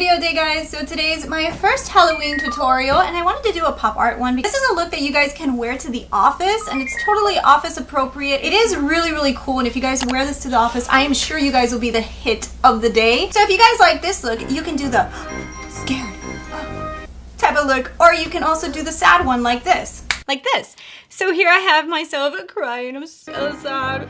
video day, guys. So today's my first Halloween tutorial and I wanted to do a pop art one because this is a look that you guys can wear to the office and it's totally office appropriate. It is really cool, and if you guys wear this to the office, I am sure you guys will be the hit of the day. So if you guys like this look, you can do the scared type of look, or you can also do the sad one like this. So here I have myself crying. I'm so sad.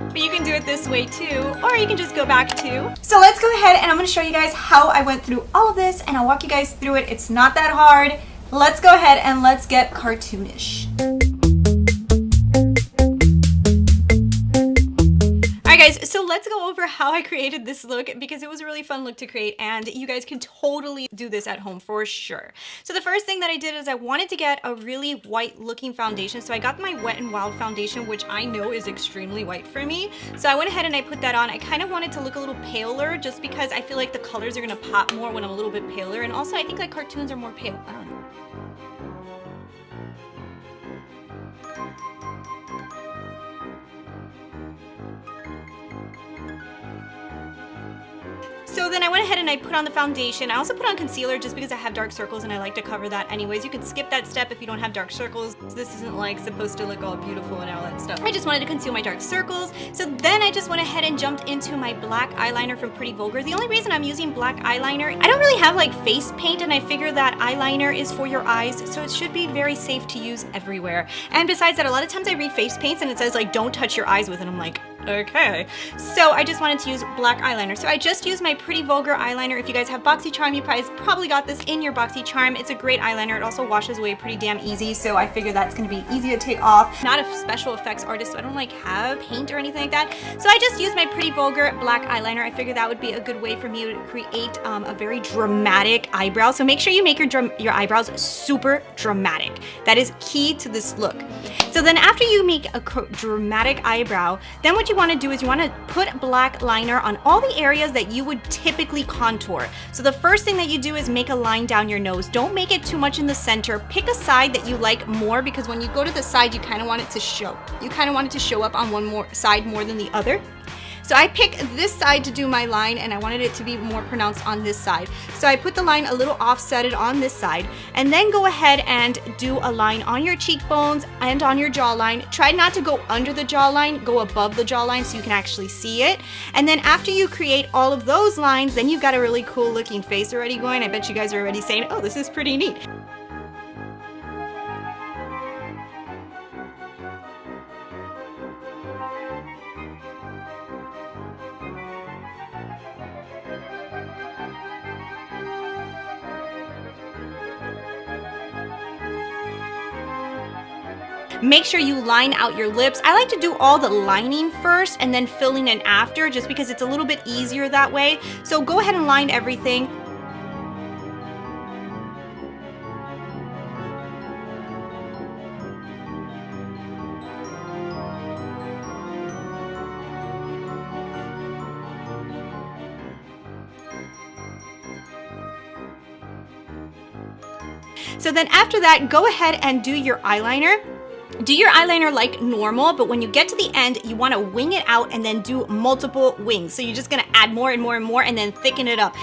But you can do it this way too, or you can just go back to. So let's go ahead and I'm going to show you guys how I went through all of this and I'll walk you guys through it. It's not that hard. Let's go ahead and let's get cartoonish. Guys, so let's go over how I created this look because it was a really fun look to create and you guys can totally do this at home for sure. So the first thing that I did is I wanted to get a really white looking foundation. So I got my Wet n Wild foundation, which I know is extremely white for me. So I went ahead and I put that on. I kind of wanted to look a little paler just because I feel like the colors are going to pop more when I'm a little bit paler, and also I think like cartoons are more pale. I don't know. So then I went ahead and I put on the foundation. I also put on concealer just because I have dark circles and I like to cover that anyways. You can skip that step if you don't have dark circles. This isn't like supposed to look all beautiful and all that stuff. I just wanted to conceal my dark circles. So then I just went ahead and jumped into my black eyeliner from Pretty Vulgar. The only reason I'm using black eyeliner, I don't really have like face paint, and I figure that eyeliner is for your eyes, so it should be very safe to use everywhere. And besides that, a lot of times I read face paints and it says like don't touch your eyes with it. I'm like, okay. So I just wanted to use black eyeliner. So I just used my Pretty Vulgar eyeliner. If you guys have BoxyCharm, you guys probably got this in your BoxyCharm. It's a great eyeliner. It also washes away pretty damn easy, so I figure that's going to be easy to take off. Not a special effects artist, so I don't like have paint or anything like that. So I just used my Pretty Vulgar black eyeliner. I figured that would be a good way for me to create a very dramatic eyebrow. So make sure you make your eyebrows super dramatic. That is key to this look. So then after you make a dramatic eyebrow, then what you want to do is you want to put black liner on all the areas that you would typically contour. So the first thing that you do is make a line down your nose. Don't make it too much in the center. Pick a side that you like more, because when you go to the side, you kind of want it to show. You kind of want it to show up on one side more than the other. So I picked this side to do my line, and I wanted it to be more pronounced on this side. So I put the line a little offsetted on this side, and then go ahead and do a line on your cheekbones and on your jawline. Try not to go under the jawline, go above the jawline so you can actually see it. And then after you create all of those lines, then you've got a really cool looking face already going. I bet you guys are already saying, oh, this is pretty neat. Make sure you line out your lips. I like to do all the lining first and then filling in after, just because it's a little bit easier that way. So go ahead and line everything. So then after that, go ahead and do your eyeliner. Do your eyeliner like normal, but when you get to the end, you want to wing it out and then do multiple wings. So you're just going to add more and more and more and then thicken it up.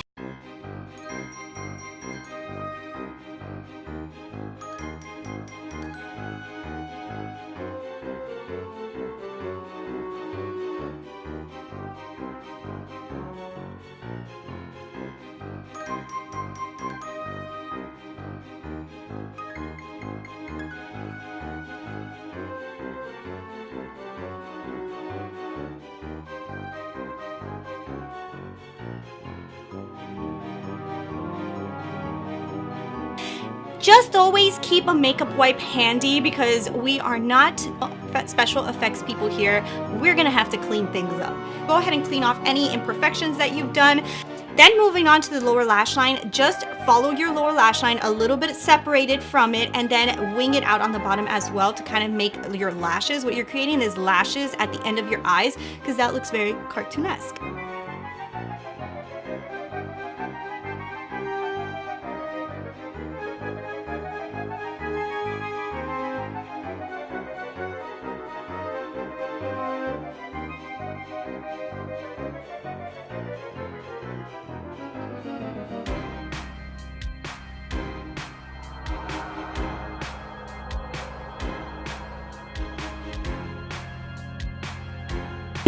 Just always keep a makeup wipe handy because we are not special effects people here. We're gonna have to clean things up. Go ahead and clean off any imperfections that you've done. Then moving on to the lower lash line, just follow your lower lash line a little bit separated from it and then wing it out on the bottom as well to kind of make your lashes. What you're creating is lashes at the end of your eyes because that looks very cartoonesque.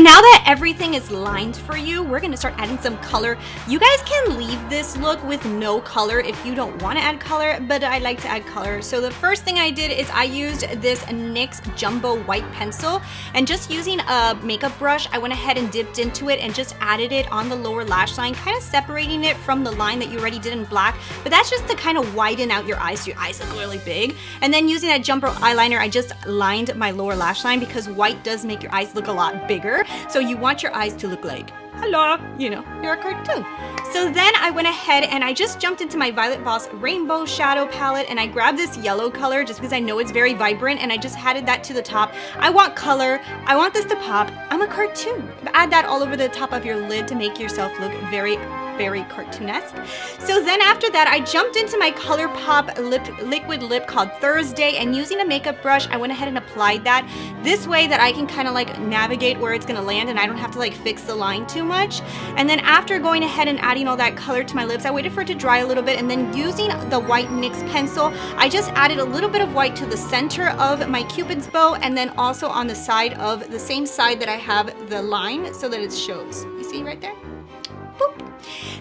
now that everything is lined for you, we're gonna start adding some color. You guys can leave this look with no color if you don't want to add color, but I like to add color. So the first thing I did is I used this NYX Jumbo white pencil, and just using a makeup brush, I went ahead and dipped into it and just added it on the lower lash line, kind of separating it from the line that you already did in black, but that's just to kind of widen out your eyes so your eyes look really big. And then using that jumbo eyeliner, I just lined my lower lash line because white does make your eyes look a lot bigger. So you want your eyes to look like, hello, you know, you're a cartoon. So then I went ahead and I just jumped into my Violet Voss Rainbow Shadow Palette, and I grabbed this yellow color just because I know it's very vibrant, and I just added that to the top. I want color, I want this to pop, I'm a cartoon. Add that all over the top of your lid to make yourself look very cartoonesque. So then after that, I jumped into my Colourpop liquid lip called Thursday, and using a makeup brush, I went ahead and applied that this way that I can kind of like navigate where it's gonna land and I don't have to like fix the line too much. And then after going ahead and adding all that color to my lips, I waited for it to dry a little bit, and then using the white NYX pencil, I just added a little bit of white to the center of my Cupid's bow, and then also on the side of the same side that I have the line so that it shows. You see right there? Boop.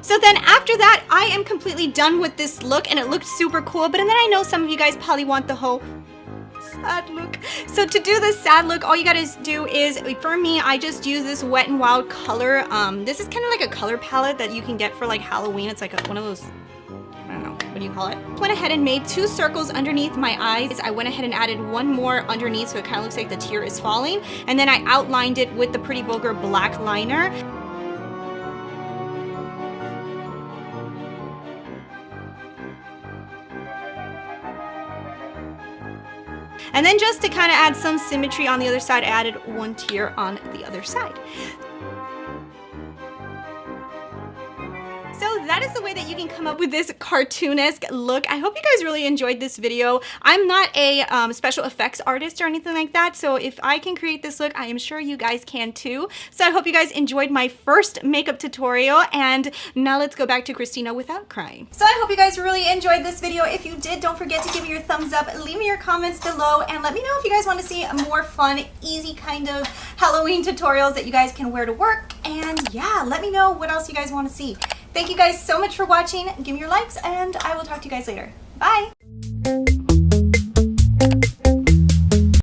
So then after that, I am completely done with this look, and it looked super cool, but then I know some of you guys probably want the whole sad look. So to do this sad look, all you gotta do is, for me, I just use this Wet n Wild color. This is kind of like a color palette that you can get for like Halloween. It's like one of those, I don't know, what do you call it? Went ahead and made 2 circles underneath my eyes. I went ahead and added 1 more underneath so it kind of looks like the tear is falling. And then I outlined it with the Pretty Vulgar black liner. And then just to kind of add some symmetry on the other side, I added 1 tear on the other side. So that is the way that you can come up with this cartoonesque look. I hope you guys really enjoyed this video. I'm not a special effects artist or anything like that, so if I can create this look, I am sure you guys can too. So I hope you guys enjoyed my first makeup tutorial, and now let's go back to Christina without crying. So I hope you guys really enjoyed this video. If you did, don't forget to give me your thumbs up, leave me your comments below, and let me know if you guys want to see more fun, easy kind of Halloween tutorials that you guys can wear to work. And yeah, let me know what else you guys want to see. Thank you guys so much for watching. Give me your likes, and I will talk to you guys later. Bye!